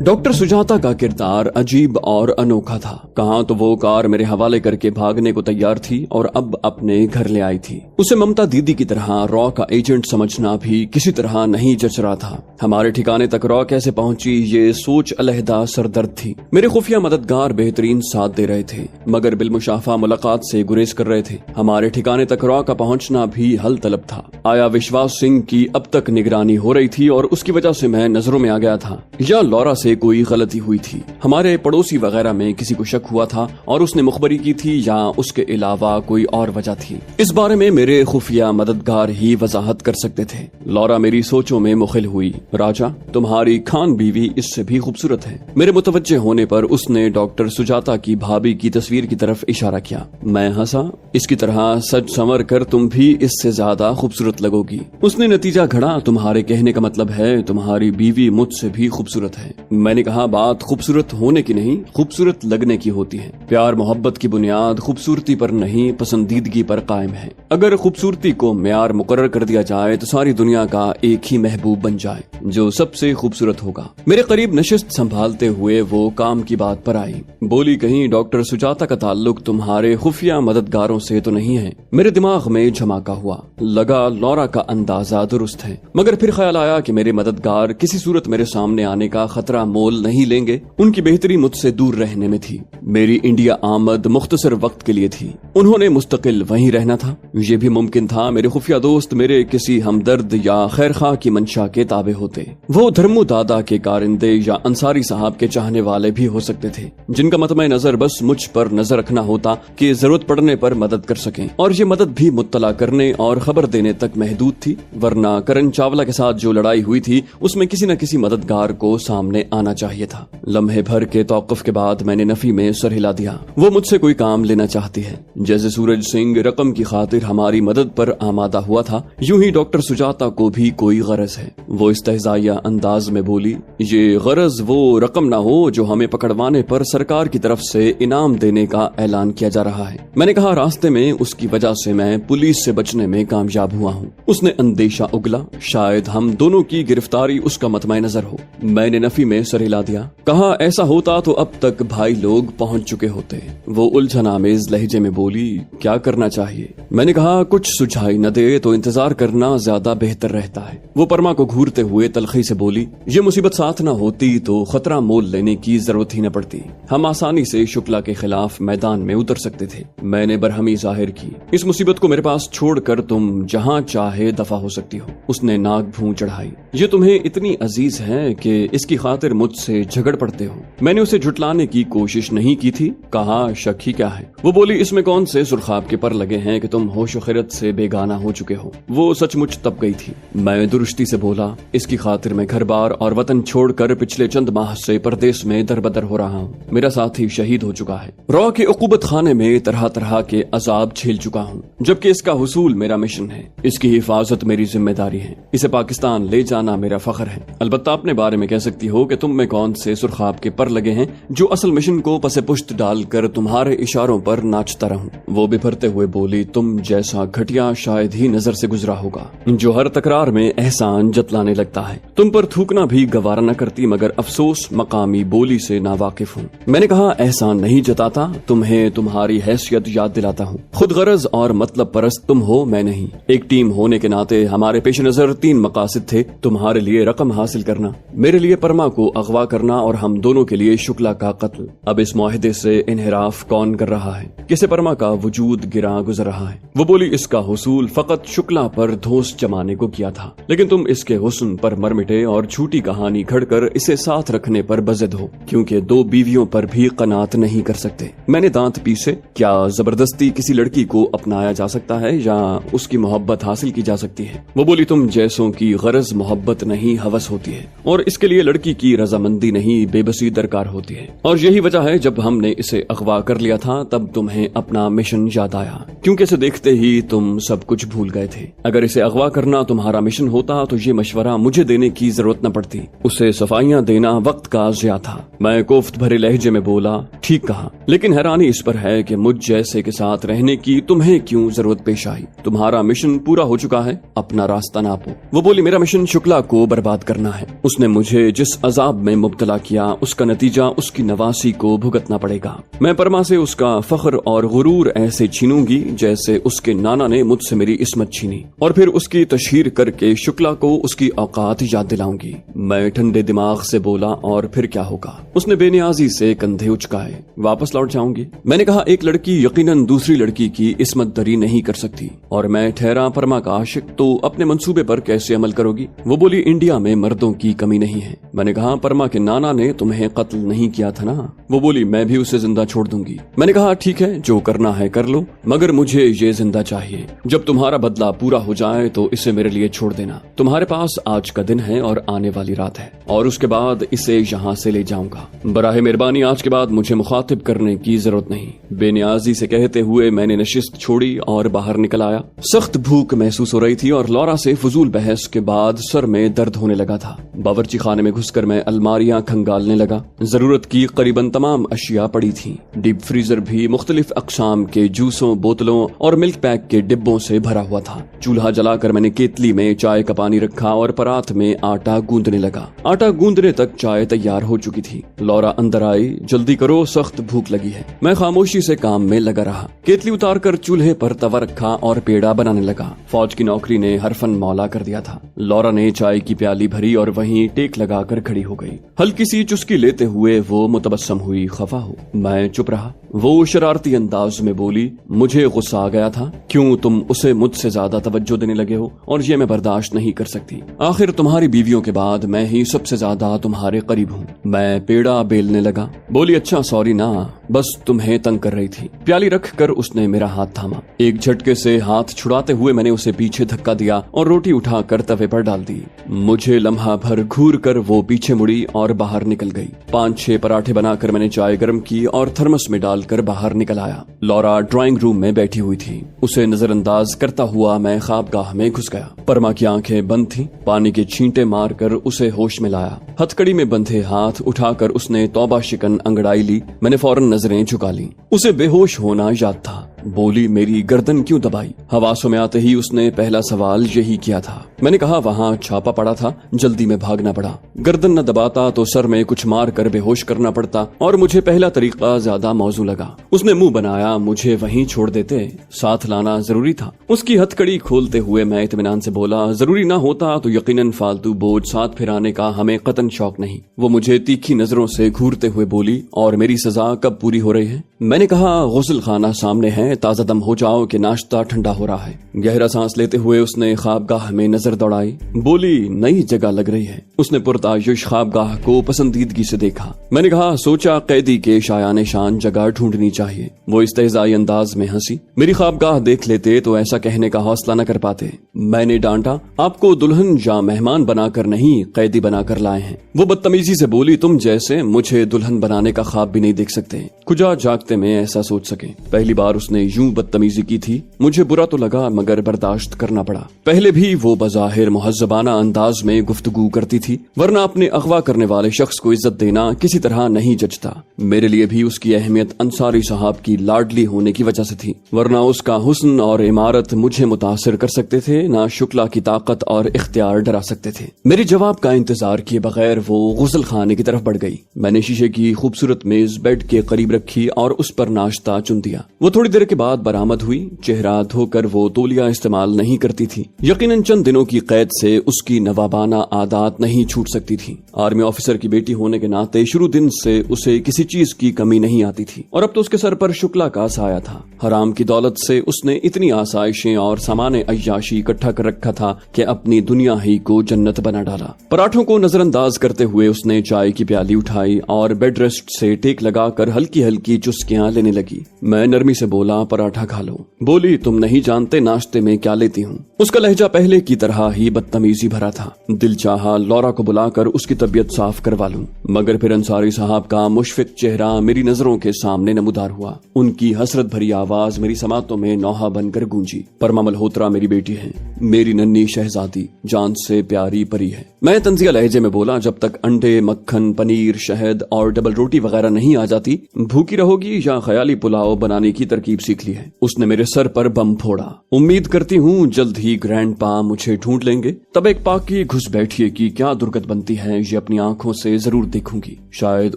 Doctor Sujata का किरदार अजीब और अनोखा था। कहाँ तो वो कार मेरे हवाले करके भागने को तैयार थी और अब अपने घर ले आई थी। उसे ममता दीदी की तरह रॉ का एजेंट समझना भी किसी तरह नहीं जच रहा था। हमारे ठिकाने तक रॉ कैसे पहुंची ये सोच अलहदा सरदर्द थी। मेरे खुफिया मददगार बेहतरीन साथ दे रहे थे मगर बिलमुशाफा मुलाकात से गुरेज कर रहे थे। हमारे ठिकाने तक रॉ का पहुंचना भी हल तलब था। आया विश्वास सिंह की अब तक निगरानी हो रही थी और उसकी वजह से मैं नजरों में आ गया था, या लौरा से कोई गलती हुई थी। हमारे पड़ोसी वगैरह में किसी को शक हुआ था और उसने मुखबरी की थी या उसके अलावा कोई और वजह थी। इस बारे में मेरे खुफिया मददगार ही वजाहत कर सकते थे। लौरा मेरी सोचों में मुखिल हुई। राजा, तुम्हारी खान बीवी इससे भी खूबसूरत है। मेरे मुतवज्जे होने पर उसने डॉक्टर सुजाता की भाभी की तस्वीर की तरफ इशारा किया। मैं हंसा। इसकी तरह सज संवर कर तुम भी इससे ज्यादा खूबसूरत लगोगी। उसने नतीजा घड़ा, तुम्हारे कहने का मतलब है तुम्हारी बीवी मुझसे भी खूबसूरत है। मैंने कहा, बात खूबसूरत होने की नहीं, खूबसूरत लगने की होती है। प्यार मोहब्बत की बुनियाद खूबसूरती पर नहीं, पसंदीदगी पर कायम है। अगर खूबसूरती को म्यार मुकर्रर कर दिया जाए तो सारी दुनिया का एक ही महबूब बन जाए जो सबसे खूबसूरत होगा। मेरे करीब नशिस्त संभालते हुए वो काम की बात पर आई। बोली, कहीं डॉक्टर सुजाता का ताल्लुक तुम्हारे खुफिया मददगारों से तो नहीं है? मेरे दिमाग में झमाका हुआ। लगा लौरा का अंदाजा दुरुस्त है, मगर फिर ख्याल आया कि मेरे मददगार किसी सूरत मेरे सामने आने का खतरा मोल नहीं लेंगे। उनकी बेहतरी मुझसे दूर रहने में थी। मेरी इंडिया आमद मुख्तसर वक्त के लिए थी। उन्होंने मुस्तकिल वहीं रहना था। ये भी मुमकिन था मेरे खुफिया दोस्त मेरे किसी हमदर्द या खैरखा की मंशा के ताबे होते। वो धर्मू दादा के कारिंदे या अंसारी साहब के चाहने वाले भी हो सकते थे, जिनका मतमे नजर बस मुझ पर नजर रखना होता कि जरूरत पड़ने पर मदद कर सकें। और ये मदद भी मुत्तला करने और खबर देने तक महदूद थी, वरना करण चावला के साथ जो लड़ाई हुई थी उसमें किसी न किसी मददगार को सामने आना चाहिए था। लम्हे भर के तौक़ुफ़ के बाद मैंने नफी में सर हिला दिया। वो मुझसे कोई काम लेना चाहती है। जैसे सूरज सिंह रकम की खातिर हमारी मदद पर आमादा हुआ था, यूं ही डॉक्टर सुजाता को भी कोई गरज है। वो इस्तेहज़ाइया अंदाज में बोली, ये गरज वो रकम ना हो जो हमें पकड़वाने पर सरकार की तरफ से इनाम देने का ऐलान किया जा रहा है। मैंने कहा, रास्ते में उसकी वजह से मैं पुलिस से बचने में कामयाब हुआ हूँ। उसने अंदेशा उगला, शायद हम दोनों की गिरफ्तारी उसका मतमे नजर हो। मैंने नफी में सर हिला दिया। कहा, ऐसा होता तो अब तक भाई लोग पहुंच चुके होते। वो उलझन आमेज लहजे में बोली, क्या करना चाहिए? मैंने कहा, कुछ सुझाई न दे तो इंतजार करना ज्यादा बेहतर रहता है। वो परमा को घूरते हुए तलखी से बोली, ये मुसीबत साथ न होती तो खतरा मोल लेने की जरूरत ही न पड़ती। हम आसानी से शुक्ला के खिलाफ मैदान में उतर सकते थे। मैंने बरहमी जाहिर की। इस मुसीबत को मेरे पास छोड़कर तुम जहाँ चाहे दफा हो सकती हो। उसने नाक भूं चढ़ाई। ये तुम्हें इतनी अजीज है कि इसकी खातिर मुझसे झगड़ पड़ते हो। मैंने उसे झुटलाने की कोशिश नहीं की थी। कहा, शक ही क्या है? वो बोली, इसमें कौन से सुरखाब के पर लगे हैं कि तुम होशो खिरत से बेगाना हो चुके हो। वो सचमुच तब गई थी। मैं दुरुस्ती से बोला, इसकी खातिर मैं घर बार और वतन छोड़कर पिछले चंद माह से परदेश में दरबदर हो रहा हूँ। मेरा साथी शहीद हो चुका है। रॉ के उकूबत खाने में तरह तरह के अजाब झेल चुका हूँ, जबकि इसका हुसूल मेरा मिशन है। इसकी हिफाजत मेरी जिम्मेदारी है। इसे पाकिस्तान ले जाना मेरा फख्र है। अलबत्ता अपने बारे में कह सकती हो कि तुम में कौन से सुरखाब के पर लगे हैं जो असल मिशन को पसे पुश्त डालकर तुम्हारे इशारों पर नाचता रहूं। वो बिफरते हुए बोली, तुम जैसा घटिया शायद ही नजर से गुजरा होगा जो हर तकरार में एहसान जतलाने लगता है। तुम पर थूकना भी गवारा न करती, मगर अफसोस मकामी बोली से नावाकिफ हूँ। मैंने कहा, एहसान नहीं जताता, तुम्हें तुम्हारी हैसियत याद दिलाता हूँ। खुद गरज और मतलब परस्त तुम हो, मैं नहीं। एक टीम होने के नाते हमारे पेश नजर 3 मकासद थे। तुम्हारे लिए रकम हासिल करना, मेरे लिए परमा को अगवा करना और हम दोनों के लिए शुक्ला का कत्ल। अब इस मुआहदे से इन्हिराफ कौन कर रहा है? किसे परमा का वजूद गिरा गुजर रहा है? वो बोली, इसका हुसूल फकत शुक्ला पर धोस जमाने को किया था, लेकिन तुम इसके हुस्न पर मर मिटे और झूठी कहानी घड़कर इसे साथ रखने पर बज़िद हो, क्योंकि 2 बीवियों पर भी कनात नहीं कर सकते। मैंने दांत पीसे। क्या जबरदस्ती किसी लड़की को अपनाया जा सकता है या उसकी मोहब्बत हासिल की जा सकती है? वो बोली, तुम जैसों की गरज मोहब्बत नहीं हवस होती है, और इसके लिए लड़की की रजामंदी नहीं बेबसी दरकार होती है। और यही वजह है जब हमने इसे अगवा कर लिया था तब तुम्हें अपना मिशन याद आया, क्योंकि इसे देखते ही तुम सब कुछ भूल गए थे। अगर इसे अगवा करना तुम्हारा मिशन होता तो ये मशवरा मुझे देने की जरूरत न पड़ती। उसे सफाइयां देना वक्त का ज़िया था। मैं कोफ्त भरे लहजे में बोला, ठीक कहा, लेकिन हैरानी इस पर है कि मुझ जैसे के साथ रहने की तुम्हें क्यों जरूरत पेश आई? तुम्हारा मिशन पूरा हो चुका है, अपना रास्ता नापो। वो बोली, मेरा मिशन शुक्ला को बर्बाद करना है। उसने मुझे जिस अजाब عذاب میں مبتلا کیا، اس کا نتیجہ اس کی نواسی کو بھگتنا پڑے گا۔ میں پرما سے اس کا فخر اور غرور ایسے چھینوں گی جیسے اس کے نانا نے مجھ سے میری عصمت چھینی، اور پھر اس کی تشہیر کر کے شکلا کو اس کی اوقات یاد دلاؤں گی۔ میں ٹھنڈے دماغ سے بولا، اور پھر کیا ہوگا؟ اس نے بے نیازی سے کندھے اچکائے۔ واپس لوٹ جاؤں گی؟ میں نے کہا، ایک لڑکی یقیناً دوسری لڑکی کی عصمت دری نہیں کر سکتی، اور میں ٹھہرا پرما کا عاشق، تو اپنے منصوبے پر کیسے عمل کرو گی؟ وہ بولی، انڈیا میں مردوں کی کمی نہیں ہے۔ میں نے کہا، پرما کے نانا نے تمہیں قتل نہیں کیا تھا نا؟ وہ بولی، میں بھی اسے زندہ چھوڑ دوں گی۔ میں نے کہا، ٹھیک ہے، جو کرنا ہے کر لو، مگر مجھے یہ زندہ چاہیے۔ جب تمہارا بدلہ پورا ہو جائے تو اسے میرے لیے چھوڑ دینا۔ تمہارے پاس آج کا دن ہے اور آنے والی رات ہے، اور اس کے بعد اسے یہاں سے لے جاؤں گا۔ براہ مہربانی آج کے بعد مجھے مخاطب کرنے کی ضرورت نہیں۔ بے نیازی سے کہتے ہوئے میں نے نشست چھوڑی اور باہر نکل آیا۔ سخت بھوک محسوس ہو رہی تھی اور لورا سے فضول بحث کے بعد سر میں درد ہونے لگا تھا۔ باورچی خانے میں گھس کر میں الماریاں کھنگالنے لگا۔ ضرورت کی قریباً تمام اشیاء پڑی تھیں۔ ڈیپ فریزر بھی مختلف اقسام کے جوسوں، بوتلوں اور ملک پیک کے ڈبوں سے بھرا ہوا تھا۔ چولہا جلا کر میں نے کیتلی میں چائے کا پانی رکھا اور پرات میں آٹا گوندنے لگا۔ آٹا گوندنے تک چائے تیار ہو چکی تھی۔ لورا اندر آئی، جلدی کرو، سخت بھوک لگی ہے۔ میں خاموشی سے کام میں لگا رہا۔ کیتلی اتار کر چولہے پر توا رکھا اور پیڑا بنانے لگا۔ فوج کی نوکری نے ہر فن مولا کر دیا تھا۔ لورا نے چائے کی پیالی بھری اور وہیں ٹیک لگا کر کھڑی ہو گئی۔ ہلکی سی چسکی لیتے ہوئے وہ متبسم ہوئی، خفا ہو۔ میں چپ رہا۔ وہ شرارتی انداز میں بولی، مجھے غصہ آ گیا تھا، کیوں تم اسے مجھ سے زیادہ توجہ دینے لگے ہو، اور یہ میں برداشت نہیں کر سکتی۔ آخر تمہاری بیویوں کے بعد میں ہی سب سے زیادہ تمہارے قریب ہوں۔ میں پیڑا بیلنے لگا۔ بولی، اچھا سوری نا، بس تمہیں تنگ کر رہی تھی۔ پیالی رکھ کر اس نے میرا ہاتھ تھاما۔ ایک جھٹکے سے ہاتھ چھڑاتے ہوئے میں نے اسے پیچھے دھکا دیا اور روٹی اٹھا کر توے پر ڈال دی۔ مجھے لمحہ بھر گھور کر وہ پیچھے مڑی اور باہر نکل گئی۔ 5-6 پراٹھے بنا کر میں نے چائے گرم کی اور تھرمس میں ڈال کر باہر نکل آیا۔ لورا ڈرائنگ روم میں بیٹھی ہوئی تھی۔ اسے نظر انداز کرتا ہوا میں خوابگاہ میں گھس گیا۔ پرما کی آنکھیں بند تھیں۔ پانی کے چھینٹے مار کر اسے ہوش میں لایا۔ ہتھکڑی میں بندھے ہاتھ اٹھا کر اس نے توبہ شکن انگڑائی لی۔ میں نے فوراً نظریں جھکا لیں۔ اسے بے ہوش ہونا یاد تھا۔ بولی، میری گردن کیوں دبائی؟ حواسوں میں آتے ہی اس نے پہلا سوال یہی کیا تھا۔ میں نے کہا، وہاں چھاپا پڑا تھا، جلدی میں بھاگنا پڑا۔ گردن نہ دباتا تو سر میں کچھ مار کر بے ہوش کرنا پڑتا، اور مجھے پہلا طریقہ زیادہ موزوں لگا۔ اس نے منہ بنایا، مجھے وہیں چھوڑ دیتے، ساتھ لانا ضروری تھا۔ اس کی ہتھکڑی کھولتے ہوئے میں اطمینان سے بولا، ضروری نہ ہوتا تو یقیناً فالتو بوجھ ساتھ پھرانے کا ہمیں قطعاً شوق نہیں۔ وہ مجھے تیکھی نظروں سے گھورتے ہوئے بولی، اور میری سزا کب پوری ہو رہی ہے؟ میں نے کہا، غسل خانہ سامنے ہے، تازہ دم ہو جاؤ کہ ناشتہ ٹھنڈا ہو رہا ہے۔ گہرا سانس لیتے ہوئے اس نے خوابگاہ میں نظر دوڑائی۔ بولی، نئی جگہ لگ رہی ہے۔ اس نے پرتعیش خوابگاہ کو پسندیدگی سے دیکھا۔ میں نے کہا، سوچا قیدی کے شایان شان جگہ ڈھونڈنی چاہیے۔ وہ استہزائی انداز میں ہنسی۔ میری خوابگاہ دیکھ لیتے تو ایسا کہنے کا حوصلہ نہ کر پاتے۔ میں نے ڈانٹا، آپ کو دلہن یا مہمان بنا کر نہیں، قیدی بنا کر لائے ہیں۔ وہ بدتمیزی سے بولی، تم جیسے مجھے دلہن بنانے کا خواب بھی نہیں دیکھ سکتے، کجا جاگتے میں ایسا سوچ سکے۔ پہلی بار اس نے یوں بدتمیزی کی تھی، مجھے برا تو لگا مگر برداشت کرنا پڑا۔ پہلے بھی وہ بظاہر مہذبانہ انداز میں گفتگو کرتی تھی، ورنہ اپنے اغوا کرنے والے شخص کو عزت دینا کسی طرح نہیں جچتا۔ میرے لیے بھی اس کی اہمیت انصاری صاحب کی لاڈلی ہونے کی وجہ سے تھی، ورنہ اس کا حسن اور عمارت مجھے متاثر کر سکتے تھے، نہ شکلا کی طاقت اور اختیار ڈرا سکتے تھے۔ میرے جواب کا انتظار کیے بغیر وہ غسل خانے کی طرف بڑھ گئی۔ میں نے شیشے کی خوبصورت میز بیڈ کے قریب رکھی اور اس پر ناشتہ چن دیا۔ وہ تھوڑی دیر کے بعد برآمد ہوئی۔ چہرہ دھو کر وہ تولیہ استعمال نہیں کرتی تھی۔ یقیناً چند دنوں کی قید سے اس کی نوابانہ عادات نہیں چھوٹ سکتی تھی۔ آرمی آفیسر کی بیٹی ہونے کے ناطے شروع دن سے اسے کسی چیز کی کمی نہیں آتی تھی، اور اب تو اس کے سر پر شکلا کا سایہ تھا۔ حرام کی دولت سے اس نے اتنی آسائشیں اور سامان عیاشی اکٹھا کر رکھا تھا کہ اپنی دنیا ہی کو جنت بنا ڈالا۔ پراٹھوں کو نظر انداز کرتے ہوئے اس نے چائے کی پیالی اٹھائی اور بیڈ ریسٹ سے ٹیک لگا کر ہلکی ہلکی چسکیاں لینے لگی۔ میں نرمی سے بولا، پراٹھا کھا لو۔ بولی، تم نہیں جانتے ناشتے میں کیا لیتی ہوں۔ اس کا لہجہ پہلے کی طرح ہی بدتمیزی بھرا تھا۔ دل چاہا لورا کو بلا کر اس کی طبیعت صاف کروا لوں، مگر پھر انصاری صاحب کا مشفق چہرہ میری نظروں کے سامنے نمودار ہوا۔ ان کی حسرت بھری آواز میری سماعتوں میں نوحہ بن کر گونجی، پرما ملہوترا میری بیٹی ہے، میری ننھی شہزادی، جان سے پیاری پری ہے۔ میں طنزیہ لہجے میں بولا، جب تک انڈے، مکھن، پنیر، شہد اور ڈبل روٹی وغیرہ نہیں آ جاتی، بھوکی رہو گی یا خیالی پلاؤ بنانے کی ترکیب सीख ली है। उसने मेरे सर पर बम फोड़ा। उम्मीद करती हूँ जल्द ही ग्रैंडपा मुझे ढूंढ लेंगे। तब एक पाकी घुस बैठिए कि क्या दुर्गत बनती है ये अपनी आंखों से जरूर देखूंगी। शायद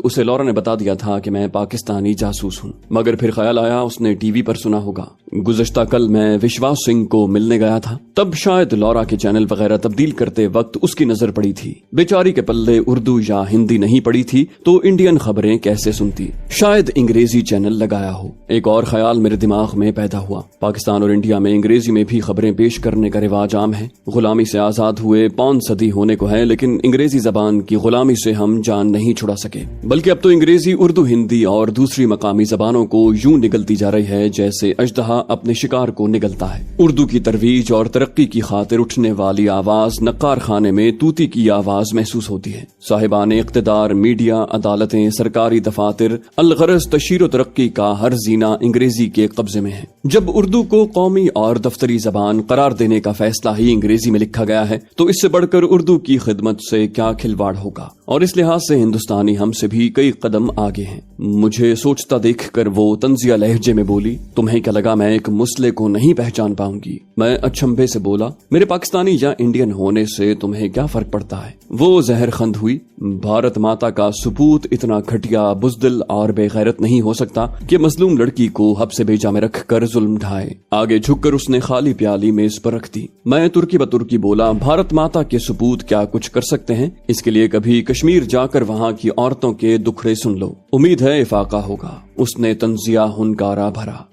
उसे लॉरा ने बता दिया था कि मैं पाकिस्तानी जासूस हूँ, मगर फिर ख्याल आया उसने टीवी पर सुना होगा। गुज़श्ता कल मैं विश्वास सिंह को मिलने गया था, तब शायद लॉरा के चैनल वगैरह तब्दील करते वक्त उसकी नजर पड़ी थी। बेचारी के पल्ले उर्दू या हिंदी नहीं पड़ी थी तो इंडियन खबरें कैसे सुनती, शायद अंग्रेजी चैनल लगाया हो। एक और ख्याल मेरे दिमाग में पैदा हुआ, पाकिस्तान और इंडिया में अंग्रेजी में भी खबरें पेश करने का रिवाज आम है। गुलामी से आजाद हुए 5 सदी होने को है, लेकिन अंग्रेजी जबान की गुलामी से हम जान नहीं छुड़ा सके, बल्कि अब तो अंग्रेजी, उर्दू, हिंदी और दूसरी मकामी जबानों को यूं निगलती जा रही है जैसे अजदहा अपने शिकार को निगलता है। उर्दू की तरवीज और तरक्की की खातिर उठने वाली आवाज नक्कार खाने में तूती की आवाज महसूस होती है। साहिबान इख्तिदार, मीडिया, अदालतें, सरकारी दफातर, अलगरज तशहीर तरक्की का हर जीना अंग्रेजी के कब्जे में है। जब उर्दू को कौमी और दफ्तरी जबान करार देने का फैसला ही अंग्रेजी में लिखा गया है तो इससे बढ़कर उर्दू की खिदमत से क्या खिलवाड़ होगा। और इस लिहाज से हिंदुस्तानी हमसे भी कई कदम आगे हैं। मुझे सोचता देखकर वो तंजिया लहजे में बोली, तुम्हें क्या लगा मैं एक मुस्लिम को नहीं पहचान पाऊंगी? मैं अचंभे से बोला, मेरे पाकिस्तानी या इंडियन होने से तुम्हें क्या फर्क पड़ता है? वो जहरखंद हुई, भारत माता का सपूत इतना घटिया, बुज़दिल और बेगैरत नहीं हो सकता कि मजलूम लड़की को हब्से बेजा में रख कर जुल्म ढाए। आगे झुककर उसने खाली प्याली मेज पर रख दी। मैं तुर्की बतुर्की बोला, भारत माता के सपूत क्या कुछ कर सकते हैं? इसके लिए कभी कश्मीर जाकर वहाँ की औरतों के दुखड़े सुन लो, उम्मीद है इफाका होगा। उसने तंजिया हुनकारा भरा।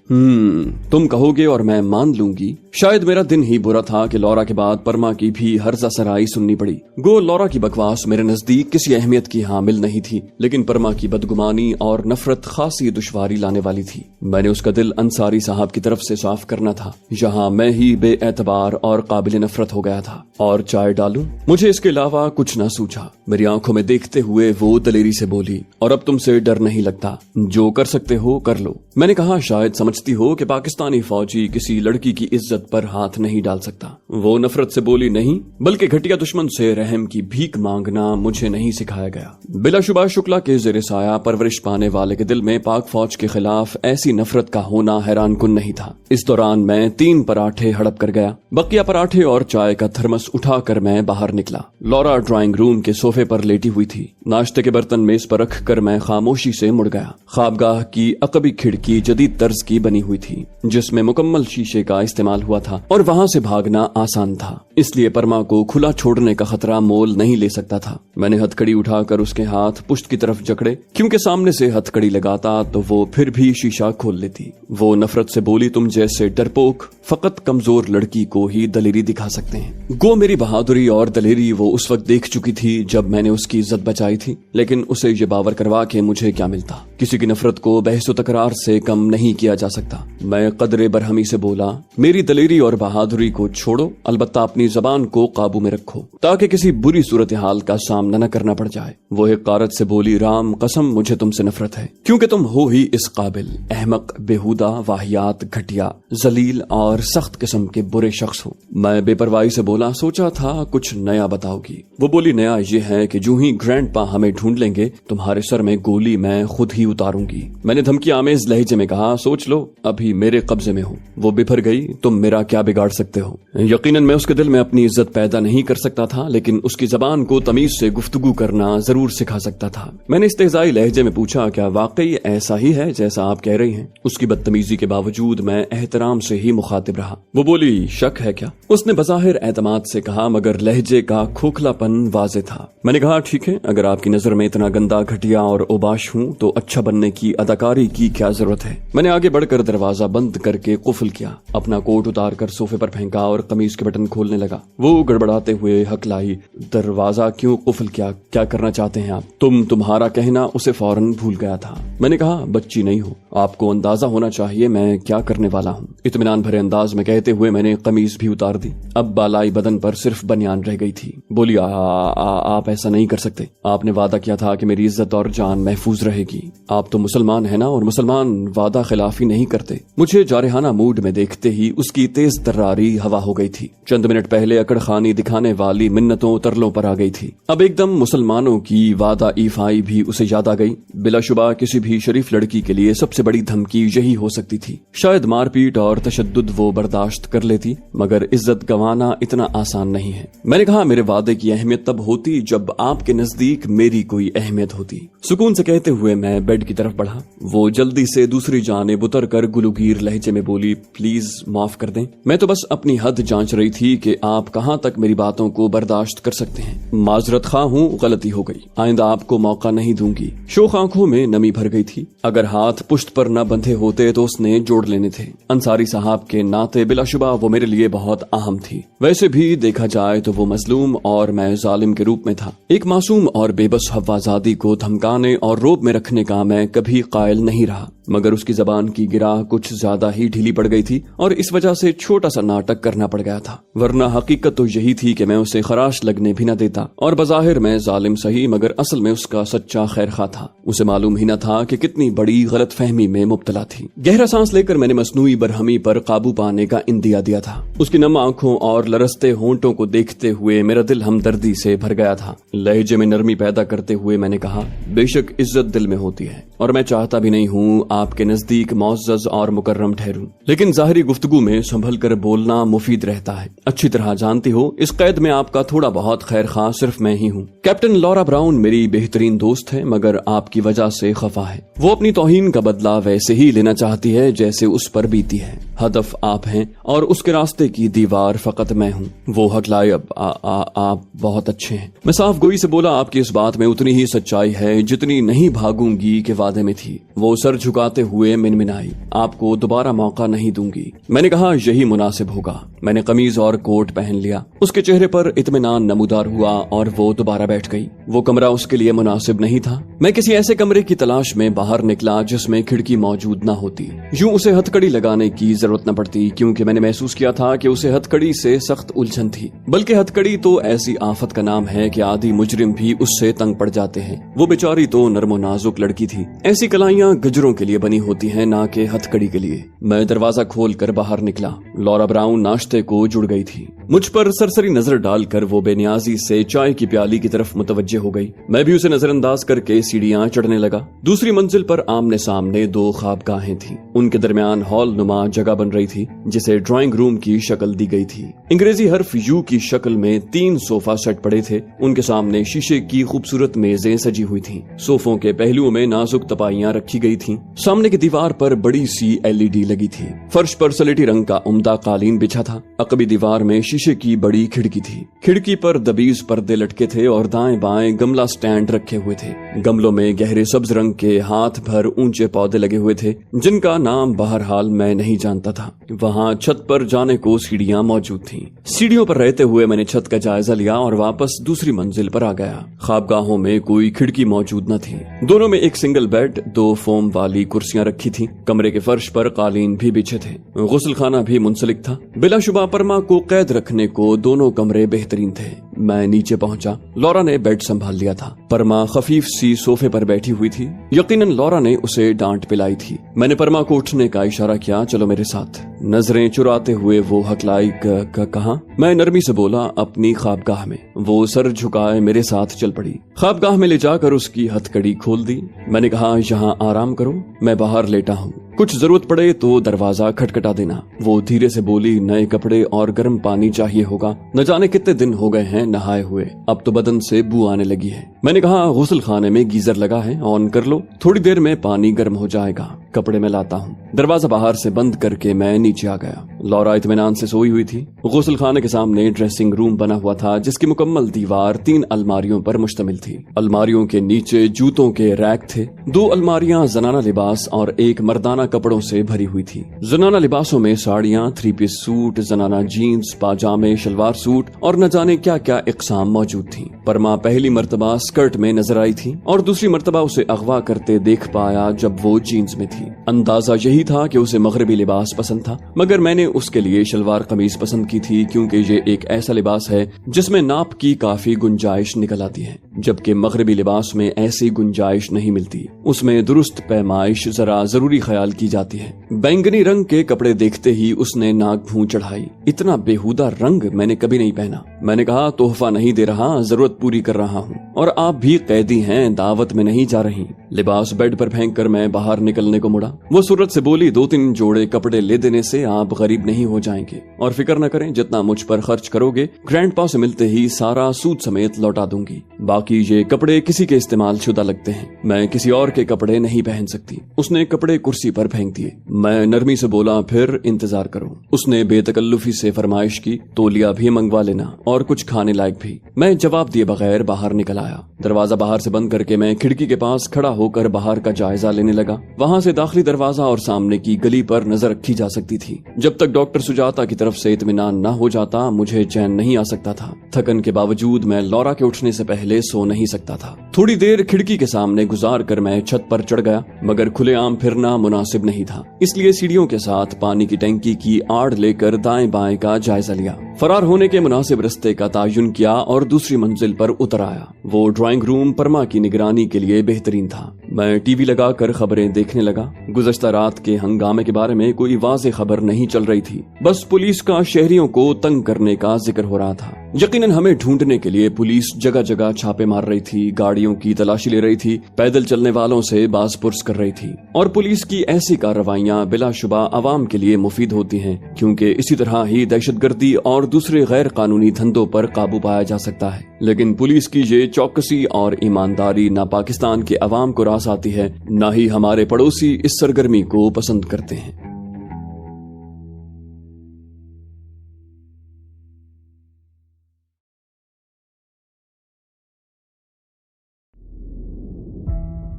तुम कहोगे और मैं मान लूंगी। शायद मेरा दिन ही बुरा था कि लॉरा के बाद परमा की भी हर्जा सराई सुननी पड़ी। गो लॉरा की बकवास मेरे नजदीक किसी अहमियत की हामिल नहीं थी, लेकिन परमा की बदगुमानी और नफरत खासी दुश्वारी लाने वाली थी। मैंने उसका दिल अंसारी साहब की तरफ से साफ करना था, जहाँ मैं ही बेएतबार और काबिल नफरत हो गया था। और चाय डालूं? मुझे इसके अलावा कुछ न सूझा। मेरी आंखों में देखते हुए वो दलेरी से बोली, और अब तुमसे डर नहीं लगता? जो कर सकते हो कर लो। मैंने कहा, शायद समझती हो कि पाकिस्तानी फौजी किसी लड़की की इज्जत पर हाथ नहीं डाल सकता। वो नफरत से बोली, नहीं, बल्कि घटिया दुश्मन से रहम की भीख मांगना मुझे नहीं सिखाया गया। बिलाशुबा शुक्ला के ज़ेरे साया परवरिश पाने वाले के दिल में पाक फौज के खिलाफ ऐसी नफरत का होना हैरान कुन नहीं था। इस दौरान मैं 3 पराठे हड़प कर गया। बकिया पराठे और चाय का थर्मस उठाकर मैं बाहर निकला। लॉरा ड्राइंग रूम के सोफे पर लेटी हुई थी। नाश्ते के बर्तन मेज पर रख कर मैं खामोशी से मुड़ गया। ख्वाबगाह की अकबी खिड़की जदीद तर्ज की बनी हुई थी, जिसमें मुकम्मल शीशे का इस्तेमाल हुआ था और वहाँ से भागना आसान था, इसलिए परमा को खुला छोड़ने का खतरा मोल नहीं ले सकता था। मैंने हथकड़ी उठाकर उसके हाथ पुश्त की तरफ जकड़े, क्योंकि सामने से हथकड़ी लगाता तो वो फिर भी शीशा खोल लेती। वो नफरत से बोली, तुम जैसे डरपोक फकत कमजोर लड़की को ही दलेरी दिखा सकते हैं। गो मेरी बहादुरी और दलेरी वो उस वक्त देख चुकी थी जब मैंने उसकी इज्जत बचाई थी, लेकिन उसे ये बावर करवा के मुझे क्या मिलता? किसी की नफरत को बहस तकरार से कम नहीं किया जा सकता। मैं कदरे बरहमी से बोला, मेरी दलेरी और बहादुरी को छोड़ो, अलबत्ता अपनी जबान को काबू में रखो ताकि किसी बुरी सूरत हाल का सामना न करना पड़ जाए। वो हिकारत से बोली, राम कसम मुझे तुमसे नफरत है, क्योंकि तुम हो ही इस काबिल, अहमक, बेहुदा, वाहियात, घटिया, जलील और सख्त किस्म के बुरे शख्स हो। मैं बेपरवाही से बोला, सोचा था कुछ नया बताओगी। वो बोली, नया ये है कि जो ही ग्रैंडपा हमें ढूंढ लेंगे तुम्हारे सर में गोली मैं खुद ही उतारूंगी। मैंने धमकी आमेज लहजे में कहा, सोच लो, अभी मेरे कब्जे में हो। वो बिफर गई, तुम मेरा क्या बिगाड़ सकते हो? यकीनन मैं उसके दिल में अपनी इज्जत पैदा नहीं कर सकता था, लेकिन उसकी जबान को तमीज से गुफ्तगू करना जरूर सिखा सकता था। मैंने इस्तेज़ाई लहजे में पूछा, क्या वाकई ऐसा ही है जैसा आप कह रही हैं? उसकी बदतमीजी के बावजूद मैं एहतराम से ही मुखातिब रहा। वो बोली, शक है क्या? उसने बज़ाहिर एतमाद से कहा, मगर लहजे का खोखलापन वाज़े था। मैंने कहा, ठीक है, अगर आपकी नजर में इतना गंदा, घटिया और ओबाश हूँ तो अच्छा बनने की अदाकारी की क्या जरूरत है? मैंने आगे बढ़कर दरवाजा बंद करके कुफल किया, अपना कोट उतार कर सोफे पर फेंका और कमीज के बटन खोलने लगा। वो गड़बड़ाते हुए हकलाई, दरवाजा क्यों कुफल किया? क्या करना चाहते हैं आप? तुम्हारा कहना उसे फौरन भूल गया था। मैंने कहा, बच्ची नहीं हो, आपको अंदाजा होना चाहिए मैं क्या करने वाला हूँ। इत्मीनान भरे अंदाज में कहते हुए मैंने कमीज भी उतार दी। अब बालाई बदन पर सिर्फ बनियान रह गई थी। बोली, आप ऐसा नहीं कर सकते। आपने वादा किया था कि मेरी इज्जत और जान महफूज रहेगी। आप तो मुसलमान है ना, और मुसलमान वादा खिलाफी नहीं करते। मुझे जारहाना मूड में देखते ही उसकी तेज तर्रारी हवा हो गई थी। चंद मिनट पहले अकड़ खानी दिखाने वाली मिन्नतों तरलों पर आ गई थी। अब एकदम मुसलमानों की वादा ईफाई भी उसे याद आ गई। बिलाशुबा किसी भी शरीफ लड़की के लिए सबसे बड़ी धमकी यही हो सकती थी। शायद मारपीट और तशद्दुद वो बर्दाश्त कर लेती, मगर इज्जत गंवाना इतना आसान नहीं है। मैंने कहा, मेरे वादे की अहमियत तब होती जब आपके नजदीक मेरी कोई अहमियत होती। सुकून से कहते हुए मैं बेड की तरफ बढ़ा। वो जल्दी से दूसरी जानिब उतर कर गुलूगीर लहजे में बोली, प्लीज माफ कर दें, मैं तो बस अपनी हद जांच रही थी कि आप कहां तक मेरी बातों को बर्दाश्त कर सकते हैं। माजरत खा हूँ, गलती हो गई, आइंदा आपको मौका नहीं दूंगी। शोख आंखों में नमी भर गई थी। अगर हाथ पुश्त पर न बंधे होते तो उसने जोड़ लेने थे। अंसारी साहब के नाते बिलाशुबा वो मेरे लिए बहुत अहम थी। वैसे भी देखा जाए तो वो मजलूम और मैं जालिम के रूप में था। एक मासूम और बेबस हव्वाजादी को धमकाने और रोब में रखने का मैं कभी कायल नहीं रहा, मगर उसकी जबान की गिराह कुछ ज्यादा ही ढीली पड़ गई थी और इस वजह से छोटा सा नाटक करना पड़ गया था। वरना हकीकत तो यही थी कि मैं उसे खराश लगने भी न देता और बज़ाहिर मैं जालिम सही, मगर असल में उसका सच्चा खैरखा था। उसे मालूम ही न था कि कितनी बड़ी गलत फहमी में मुब्तला थी। गहरा सांस लेकर मैंने मसनूई बरहमी पर काबू पाने का इंदिया दिया था। उसकी नम आंखों और लरसते होंठों को देखते हुए मेरा दिल हमदर्दी से भर गया था। लहजे में नरमी पैदा करते हुए मैंने कहा, बेशक इज्जत दिल में होती है और मैं चाहता भी नहीं हूँ आपके नजदीक मौज़्ज़ज़ और मुकर्रम ठहरूं, लेकिन ज़ाहिरी गुफ्तगू में संभल कर बोलना मुफीद रहता है। अच्छी तरह जानती हो, इस कैद में आपका थोड़ा बहुत खैर खा सिर्फ मैं ही हूँ। कैप्टन लॉरा ब्राउन मेरी बेहतरीन दोस्त है, मगर आपकी वजह से खफा है। वो अपनी तौहीन का बदला वैसे ही लेना चाहती है जैसे उस पर बीती है। हदफ आप हैं और उसके रास्ते की दीवार फकत मैं हूँ। वो हकलाए, अब आप बहुत अच्छे हैं। मैं साफ गोई से बोला, आपकी इस बात में उतनी ही सच्चाई है जितनी नहीं भागूंगी के वादे में थी। वो सर झुकाते हुए मिनमिनाई, आपको दोबारा मौका नहीं दूंगी। मैंने कहा, यही मुनासिब होगा। मैंने कमीज और कोट पहन लिया। उसके चेहरे पर इत्मीनान नमूदार हुआ और वो दोबारा बैठ गई। वो कमरा उसके लिए मुनासिब नहीं था। मैं किसी ऐसे कमरे की तलाश में बाहर निकला जिसमें खिड़की मौजूद न होती। यूं उसे हथकड़ी लगाने की जरूरत न पड़ती, क्योंकि मैंने महसूस किया था कि उसे हथकड़ी से सख्त उलझन थी। बल्कि हथकड़ी तो ऐसी आफत का नाम है कि आदि मुजरिम भी उससे तंग पड़ जाते हैं। वो बेचारी तो नर्मो नाजुक लड़की थी। ऐसी कलाइयां गजरों के लिए बनी होती हैं, ना कि हथकड़ी के लिए। मैं दरवाजा खोलकर बाहर निकला। लॉरा ब्राउन नाश्ते को जुड़ गई थी। मुझ पर सरसरी नजर डालकर वो बेनियाजी से चाय की प्याली की तरफ मुतवज्जे हो गई। मैं भी उसे नजरअंदाज करके सीढ़ियां चढ़ने लगा। दूसरी मंजिल पर आमने सामने दो ख्वाबगाहें थीं। उनके दरमियान हॉल नुमा जगह बन रही थी जिसे ड्राइंग रूम की शक्ल दी गई थी। अंग्रेजी हर्फ यू की शक्ल में 3 सोफा सेट पड़े थे। उनके सामने शीशे की खूबसूरत मेजें सजी हुई थीं। सोफों के पहलुओं में नाजुक तपाइयां रखी गई थीं। सामने की दीवार पर बड़ी सी LED लगी थी। फर्श पर सलेटी रंग का उम्दा कालीन बिछा था। अकबी दीवार में शीशे की बड़ी खिड़की थी। खिड़की पर दबीज पर्दे लटके थे और दाएं बाएं गमला स्टैंड रखे हुए थे। गमलों में गहरे सब्ज रंग के हाथ भर ऊंचे पौधे लगे हुए थे, जिनका नाम बहरहाल मैं नहीं जानता था। वहाँ छत पर जाने को सीढ़ियां मौजूद थीं। सीढ़ियों पर रहते हुए मैंने छत का जायजा लिया और वापस दूसरी मंजिल पर आ गया। ख्वाबगाहों में कोई खिड़की मौजूद न थी। दोनों में एक सिंगल बेड, 2 फोम वाली कुर्सियां रखी थीं। कमरे के फर्श पर कालीन भी बिछे थे। गुस्ल खाना भी मुंसलिक था। बिलाशुबा परमा को कैद रखने को दोनों कमरे बेहतरीन थे। मैं नीचे पहुंचा। लॉरा ने बेड संभाल लिया था। परमा खफीफ सी सोफे पर बैठी हुई थी। यकीनन लॉरा ने उसे डांट पिलाई थी। मैंने परमा को उठने का इशारा किया, चलो मेरे साथ। नजरें चुराते हुए वो हकलाई, कहाँ? मैं नरमी से बोला, अपनी ख्वाबगाह में। वो सर झुकाए मेरे साथ चल पड़ी। ख्वाबगाह में ले जाकर उसकी हथकड़ी खोल दी। मैंने कहा, यहाँ आराम करो, मैं बाहर लेटा हूँ, कुछ जरूरत पड़े तो दरवाजा खटखटा देना। वो धीरे से बोली, नए कपड़े और गर्म पानी चाहिए होगा, न जाने कितने दिन हो गए हैं नहाए हुए, अब तो बदन से बू आने लगी है। मैंने कहा, गुस्ल खाने में गीजर लगा है, ऑन कर लो, थोड़ी देर में पानी गर्म हो जाएगा, कपड़े में लाता हूँ। दरवाजा बाहर से बंद करके मैं नीचे आ गया। लॉरा इत्मीनान से सोई हुई थी। गुस्ल खाने के सामने ड्रेसिंग रूम बना हुआ था, जिसकी मुकम्मल दीवार 3 अलमारियों पर मुश्तमिल थी। अलमारियों के नीचे जूतों के रैक थे। 2 अलमारियां जनाना लिबास और एक मर्दाना कपड़ों से भरी हुई थी। जनाना लिबासों में साड़ियां, 3 पीस सूट, जनाना जीन्स, पाजामे, शलवार सूट और न जाने क्या क्या इकसाम मौजूद थी। परमा पहली मर्तबा स्कर्ट में नजर आई थी और दूसरी मर्तबा उसे अगवा करते देख पाया जब वो जीन्स में थी। अंदाजा यही था कि उसे मगरबी लिबास पसंद था, मगर मैंने उसके लिए शलवार कमीज पसंद की थी, क्योंकि ये एक ऐसा लिबास है जिसमें नाप की काफी गुंजाइश निकल आती है। जबकि मगरबी लिबास में ऐसी गुंजाइश नहीं मिलती। उसमें दुरुस्त पैमाइश जरा जरूरी ख्याल की जाती है। बैंगनी रंग के कपड़े देखते ही उसने नाक भूं चढ़ाई। इतना बेहुदा रंग मैंने कभी नहीं पहना। मैंने कहा, तोहफा नहीं दे रहा, जरूरत पूरी कर रहा हूँ, और आप भी कैदी हैं, दावत में नहीं जा रही। लिबास बेड पर फेंक कर मैं बाहर निकलने को मुड़ा। वो सूरत से बोली, 2-3 जोड़े कपड़े ले देने से आप गरीब नहीं हो जाएंगे, और फिक्र न करें, जितना मुझ पर खर्च करोगे ग्रैंडपा से मिलते ही सारा सूद समेत लौटा दूंगी। बाकी ये कपड़े किसी के इस्तेमाल शुदा लगते हैं, मैं किसी और के कपड़े नहीं पहन सकती। उसने कपड़े कुर्सी पर फेंक दिए। मैं नरमी से बोला, फिर इंतजार करो। उसने बेतकल्लुफी से फरमाइश की, तौलिया भी मंगवा लेना और कुछ खाने लायक भी। मैं जवाब दिए बगैर बाहर निकल आया। दरवाजा बाहर से बंद करके मैं खिड़की के पास खड़ा होकर बाहर का जायजा लेने लगा। वहाँ से दाखिली दरवाजा और सामने की गली पर नजर रखी जा सकती थी। जब तक डॉक्टर सुजाता की तरफ से इत्मीनान न हो जाता मुझे चैन नहीं आ सकता था। थकन के बावजूद मैं लौरा के उठने से पहले सो नहीं सकता था। थोड़ी देर खिड़की के सामने गुजार कर मैं छत पर चढ़ गया, मगर खुलेआम फिरना मुनासिब नहीं था, इसलिए सीढ़ियों के साथ पानी की टंकी की आड़ लेकर दाएं बाएं का जायजा लिया। फरार होने के मुनासिब रास्ते का तायुन किया और दूसरी मंजिल पर उतर आया। वो ड्राइंग रूम परमा की निगरानी के लिए बेहतरीन था। मैं टीवी लगाकर खबरें देखने लगा। गुज़श्ता रात के हंगामे के बारे में कोई वाज़ेह खबर नहीं चल रही थी, बस पुलिस का शहरियों को तंग करने का जिक्र हो रहा था। यकीनन हमें ढूंढने के लिए पुलिस जगह जगह छापे मार रही थी, गाड़ियों की तलाशी ले रही थी, पैदल चलने वालों से बाज़पुर्स कर रही थी। और पुलिस की ऐसी कार्रवाइयां बिलाशुबा अवाम के लिए मुफीद होती हैं, क्योंकि इसी तरह ही दहशतगर्दी और दूसरे गैर कानूनी धंधों पर काबू पाया जा सकता है। लेकिन पुलिस की ये चौकसी और ईमानदारी न पाकिस्तान के अवाम को रास आती है, न ही हमारे पड़ोसी इस सरगर्मी को पसंद करते हैं।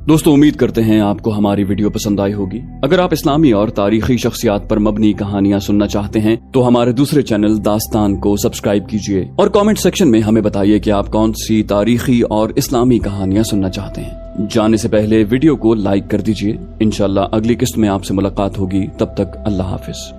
दोस्तों, उम्मीद करते हैं आपको हमारी वीडियो पसंद आई होगी। अगर आप इस्लामी और तारीखी शख्सियात पर मबनी कहानियां सुनना चाहते हैं तो हमारे दूसरे चैनल दास्तान को सब्सक्राइब कीजिए और कमेंट सेक्शन में हमें बताइए कि आप कौन सी तारीखी और इस्लामी कहानियां सुनना चाहते हैं। जाने से पहले वीडियो को लाइक कर दीजिए। इंशाल्लाह अगली किस्त में आपसे मुलाकात होगी। तब तक अल्लाह हाफिज।